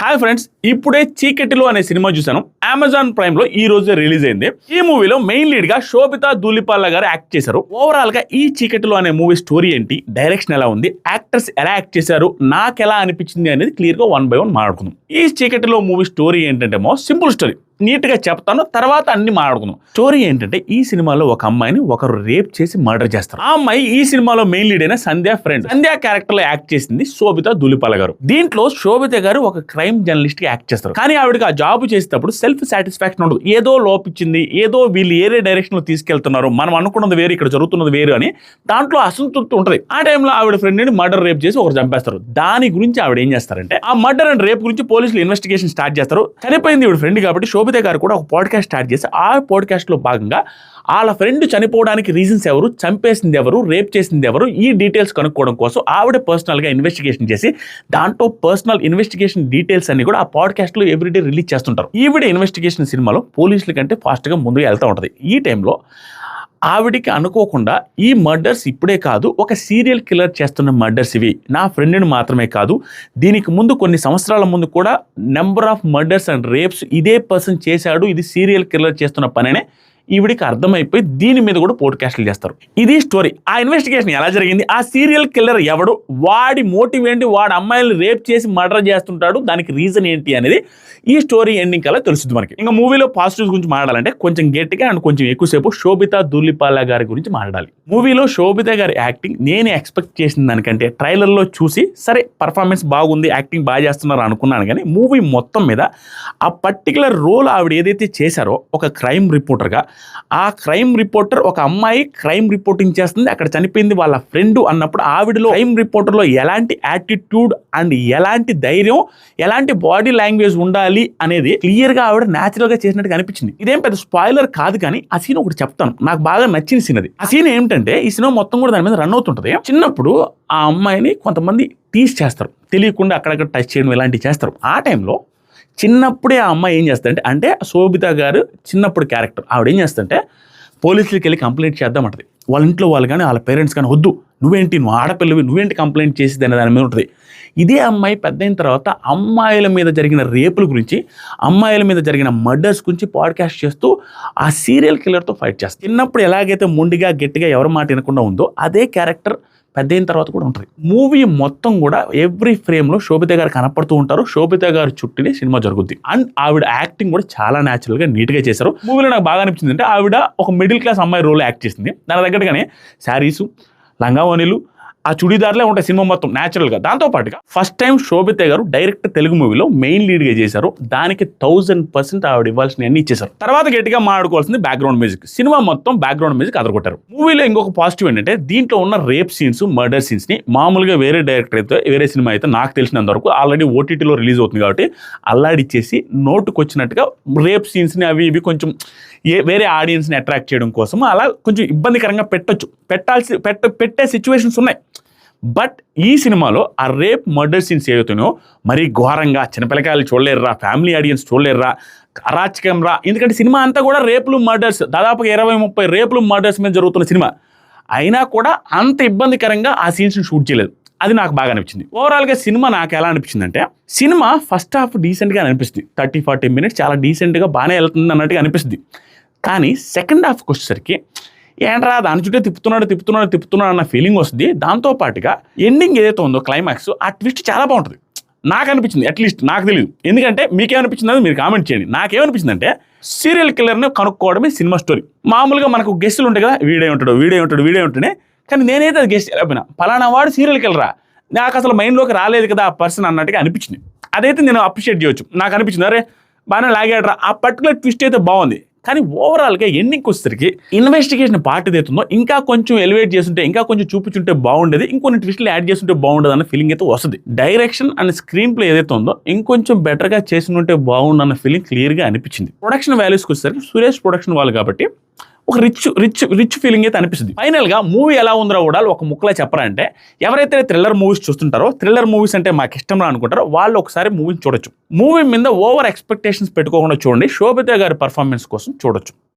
Hi friends, ఇప్పుడే చీకటిలో అనే సినిమా చూశాను. అమెజాన్ ప్రైమ్ లో ఈ రోజు రిలీజ్ అయింది. ఈ మూవీలో మెయిన్ లీడ్ గా శోభితా ధూళిపాల గారు యాక్ట్ చేశారు. ఓవరాల్ గా ఈ చీకటిలో అనే మూవీ స్టోరీ ఏంటి, డైరెక్షన్ ఎలా ఉంది, యాక్టర్స్ ఎలా యాక్ట్ చేశారు, నాకు ఎలా అనిపించింది అనేది క్లియర్ గా 1 by 1 మాట్లాడుకుందాం. ఈ చీకటిలో మూవీ స్టోరీ ఏంటంటే సింపుల్ స్టోరీ, నీట్ గా చెప్తాను, తర్వాత అన్ని మాట్లాడుకుందాం. స్టోరీ ఏంటంటే ఈ సినిమాలో ఒక అమ్మాయిని ఒకరు రేప్ చేసి మర్డర్ చేస్తారు. ఆ అమ్మాయి ఈ సినిమాలో మెయిన్ లీడ్ అయిన సంధ్య ఫ్రెండ్. సంధ్య క్యారెక్టర్ లో యాక్ట్ చేసింది శోభితా ధూళిపాల గారు. దీంట్లో శోభిత గారు ఒక క్రైమ్ జర్నలిస్ట్ గా యాక్ట్ చేస్తారు. కానీ ఆవిడకి ఆ జాబ్ చేసేటప్పుడు సెల్ఫ్ సాటిస్ఫాక్షన్ ఉండదు. ఏదో లోపించింది, ఏదో వీళ్ళు ఏరే డైరెక్షన్ లో తీసుకెళ్తున్నారు, మనం అనుకున్నది వేరు, ఇక్కడ జరుగుతున్నది వేరు అని దాంట్లో అసంతృప్తి ఉంటుంది. ఆ టైంలో ఆవిడ ఫ్రెండ్ ని మర్డర్ రేప్ చేసి ఒకరు చంపేస్తారు. దాని గురించి ఆవిడ ఏం చేస్తారంటే ఆ మర్డర్ అండ్ రేప్ గురించి పోలీసులు ఇన్వెస్టిగేషన్ స్టార్ట్ చేస్తారు. చనిపోయింది ఇవిడ ఫ్రెండ్ కాబట్టి శోభిత గారు కూడా ఒక పాడ్కాస్ట్ స్టార్ట్ చేసి ఆ పాడ్కాస్ట్ లో భాగంగా వాళ్ళ ఫ్రెండ్ చనిపోవడానికి రీజన్స్ ఎవరు, చంపేసింది ఎవరు, రేప్ చేసింది ఎవరు, ఈ డీటెయిల్స్ కనుక్కోవడం కోసం ఆవిడ పర్సనల్ గా ఇన్వెస్టిగేషన్ చేసి దాంట్లో పర్సనల్ ఇన్వెస్టిగేషన్ డీటెయిల్స్ అన్ని కూడా ఆ పాడ్కాస్ట్ లో ఎవ్రీడే రిలీజ్ చేస్తుంటారు. ఈవిడ ఇన్వెస్టిగేషన్ సినిమాలో పోలీసుల కంటే ఫాస్ట్ గా ముందుగా వెళ్తూ ఉంటది. ఈ టైంలో ఆవిడికి అనుకోకుండా ఈ మర్డర్స్ ఇప్పుడే కాదు, ఒక సీరియల్ కిల్లర్ చేస్తున్న మర్డర్స్ ఇవి, నా ఫ్రెండ్ని మాత్రమే కాదు, దీనికి ముందు కొన్ని సంవత్సరాల ముందు కూడా number of murders and rapes ఇదే పర్సన్ చేశాడు, ఇది సీరియల్ కిల్లర్ చేస్తున్న పనేనే ఈవిడికి అర్థమైపోయి దీని మీద కూడా పోడ్కాస్ట్లు చేస్తారు. ఇది స్టోరీ. ఆ ఇన్వెస్టిగేషన్ ఎలా జరిగింది, ఆ సీరియల్ కిల్లర్ ఎవడు, వాడి మోటివ్ ఏంటి, వాడి అమ్మాయిలు రేప్ చేసి మర్డర్ చేస్తుంటాడు, దానికి రీజన్ ఏంటి అనేది ఈ స్టోరీ ఎండింగ్ కల్లా తెలుస్తుంది మనకి. ఇంకా మూవీలో పాజిటివ్స్ గురించి మాట్లాడాలంటే కొంచెం గట్టిగా అండ్ కొంచెం ఎక్కువసేపు శోభితా ధూళిపాల గారి గురించి మాట్లాడాలి. మూవీలో శోభిత గారి యాక్టింగ్ నేను ఎక్స్పెక్ట్ చేసిన దానికంటే ట్రైలర్లో చూసి సరే పర్ఫార్మెన్స్ బాగుంది, యాక్టింగ్ బాగా చేస్తున్నారు అనుకున్నాను. కానీ మూవీ మొత్తం మీద ఆ పర్టికులర్ రోల్ ఆవిడ ఏదైతే చేశారో ఒక క్రైమ్ రిపోర్టర్గా, ఆ క్రైమ్ రిపోర్టర్ ఒక అమ్మాయి క్రైమ్ రిపోర్టింగ్ చేస్తుంది, అక్కడ చనిపోయింది వాళ్ళ ఫ్రెండ్ అన్నప్పుడు ఆవిడలో క్రైమ్ రిపోర్టర్లో ఎలాంటి యాటిట్యూడ్ అండ్ ఎలాంటి ధైర్యం, ఎలాంటి బాడీ లాంగ్వేజ్ ఉండాలి అనేది క్లియర్ గా ఆవిడ న్యాచురల్ గా చేసినట్టుగా అనిపించింది. ఇదేం పెద్ద స్పాయిలర్ కాదు, కానీ ఆ సీన్ ఒకటి చెప్తాను, నాకు బాగా నచ్చిన సీన్ అది. ఆ సీన్ ఏమిటంటే ఈ సినిమా మొత్తం కూడా దాని మీద రన్ అవుతుంటది. చిన్నప్పుడు ఆ అమ్మాయిని కొంతమంది టీస్ చేస్తారు, తెలియకుండా అక్కడక్కడ టచ్ చేయడం ఇలాంటివి చేస్తారు. ఆ టైంలో చిన్నప్పుడే ఆ అమ్మాయి ఏం చేస్తుంటే, అంటే శోభిత గారు చిన్నప్పుడు క్యారెక్టర్, ఆవిడ ఏం చేస్తుంటే పోలీసులకి వెళ్ళి కంప్లైంట్ చేద్దామంటది. వాళ్ళ ఇంట్లో వాళ్ళు కానీ వాళ్ళ పేరెంట్స్ కానీ వద్దు, నువ్వేంటి, నువ్వు ఆడపిల్లవి, నువ్వేంటి కంప్లైంట్ చేసేది అనే దాని మీద ఉంటుంది. ఇదే అమ్మాయి పెద్ద అయిన తర్వాత అమ్మాయిల మీద జరిగిన రేపుల గురించి, అమ్మాయిల మీద జరిగిన మర్డర్స్ గురించి పాడ్కాస్ట్ చేస్తూ ఆ సీరియల్ కిల్లర్తో ఫైట్ చేస్తుంది. చిన్నప్పుడు ఎలాగైతే మొండిగా గట్టిగా ఎవరి మాట వినకుండా ఉందో అదే క్యారెక్టర్ పెద్ద అయిన తర్వాత కూడా ఉంటుంది. మూవీ మొత్తం కూడా ఎవ్రీ ఫ్రేమ్లో శోభిత గారు కనపడుతూ ఉంటారు, శోభిత గారు చుట్టూనే సినిమా జరుగుద్ది. అండ్ ఆవిడ యాక్టింగ్ కూడా చాలా న్యాచురల్గా నీట్గా చేశారు. మూవీలో నాకు బాగా అనిపించింది అంటే ఆవిడ ఒక మిడిల్ క్లాస్ అమ్మాయి రోల్ యాక్ట్ చేసింది. దాని తగ్గట్టుగానే శారీసు, లంగావోనీలు, ఆ చుడీదార్లే ఉంటాయి సినిమా మొత్తం న్యాచురల్గా. దాంతోపాటుగా ఫస్ట్ టైం శోభిత గారు డైరెక్ట్ తెలుగు మూవీలో మెయిన్ లీడ్గా చేశారు. దానికి 1000% ఆవిడ ఇవ్వాల్సిన అన్ని ఇచ్చేశారు. తర్వాత గట్టిగా మాట్లాడుకోవాల్సింది బ్యాక్గ్రౌండ్ మ్యూజిక్. సినిమా మొత్తం బ్యాక్గ్రౌండ్ మ్యూజిక్ అదరగొట్టారు. మూవీలో ఇంకొక పాజిటివ్ ఏంటంటే దీంట్లో ఉన్న రేప్ సీన్స్, మర్డర్ సీన్స్ ని మామూలుగా వేరే డైరెక్టర్ అయితే, వేరే సినిమా అయితే నాకు తెలిసినంత వరకు ఆల్రెడీ ఓటీటీలో రిలీజ్ అవుతుంది కాబట్టి అల్లాడిచ్చేసి నోటుకు వచ్చినట్టుగా రేప్ సీన్స్ ని అవి ఇవి కొంచెం వేరే ఆడియన్స్ని అట్రాక్ట్ చేయడం కోసం అలా కొంచెం ఇబ్బందికరంగా పెట్టే సిచ్యువేషన్స్ ఉన్నాయి. బట్ ఈ సినిమాలో ఆ రేప్ మర్డర్ సీన్స్ ఏవైతున్నాయో మరీ ఘోరంగా చిన్నపిల్లకాయలు చూడలేరురా, ఫ్యామిలీ ఆడియన్స్ చూడలేరురా, అరాచకం రా. ఎందుకంటే సినిమా అంతా కూడా రేపులు మర్డర్స్, దాదాపుగా 20-30 రేపులు మర్డర్స్ మీద జరుగుతున్న సినిమా అయినా కూడా అంత ఇబ్బందికరంగా ఆ సీన్స్ని షూట్ చేయలేదు. అది నాకు బాగా అనిపించింది. ఓవరాల్గా సినిమా నాకు ఎలా అనిపించింది అంటే, సినిమా ఫస్ట్ హాఫ్ డీసెంట్గా అనిపిస్తుంది, 30-40 మినిట్స్ చాలా డీసెంట్గా బాగానే వెళ్తుంది అన్నట్టుగా అనిపిస్తుంది. కానీ సెకండ్ హాఫ్కి వచ్చేసరికి ఏంట్రా దాని చుట్టే తిప్పుతున్నాడు అన్న ఫీలింగ్ వస్తుంది. దాంతోపాటుగా ఎండింగ్ ఏదైతే ఉందో క్లైమాక్స్, ఆ ట్విస్ట్ చాలా బాగుంటుంది నాకు అనిపించింది. అట్లీస్ట్ నాకు తెలియదు, ఎందుకంటే మీకేమనిపించింది అది మీరు కామెంట్ చేయండి. నాకేమనిపించింది అంటే సీరియల్ కిల్లర్ని కనుక్కోవడమే సినిమా స్టోరీ. మామూలుగా మనకు గెస్టులు ఉంటాయి కదా, వీడే ఉంటాడే, కానీ నేనైతే అది గెస్ట్ చెప్పిన పలానా వాడు సీరియల్ కిల్లరా, నాకు అసలు మైండ్లోకి రాలేదు కదా ఆ పర్సన్ అన్నట్టుగా అనిపించింది. అదైతే నేను అప్రిషియేట్ చేయొచ్చు. నాకు అనిపించింది అరే బాగానే లాగాడరా, ఆ పర్టికులర్ ట్విస్ట్ అయితే బాగుంది. కానీ ఓవరాల్గా ఎండింగ్కి వచ్చేసరికి ఇన్వెస్టిగేషన్ పార్ట్ ఏదైతుందో ఇంకా కొంచెం ఎలివేట్ చేస్తుంటే, ఇంకా కొంచెం చూపించుంటే బాగుండేది, ఇంకొన్ని ట్విస్టులు యాడ్ చేస్తుంటే బాగుండదు అన్న ఫీలింగ్ అయితే వస్తుంది. డైరెక్షన్ అండ్ స్క్రీన్ ప్లే ఏదైతే ఉందో ఇంకొంచెం బెటర్గా చేస్తుంటే బాగుండు అన్న ఫీలింగ్ క్లియర్గా అనిపించింది. ప్రొడక్షన్ వాల్యూస్కి వచ్చేసరికి సురేష్ ప్రొడక్షన్ వాళ్ళు కాబట్టి ఒక రిచ్ ఫీలింగ్ అయితే అనిపిస్తుంది. ఫైనల్గా మూవీ ఎలా ఉందో కూడా ఒక ముక్కలా చెప్పాలంటే, ఎవరైతే థ్రిల్లర్ మూవీస్ చూస్తుంటారో, థ్రిల్లర్ మూవీస్ అంటే మాకు ఇష్టం అనుకుంటారో వాళ్ళు ఒకసారి మూవీని చూడొచ్చు. మూవీ మీద ఓవర్ ఎక్స్పెక్టేషన్స్ పెట్టుకోకుండా చూడండి, శోభిత గారి పర్ఫార్మెన్స్ కోసం చూడొచ్చు.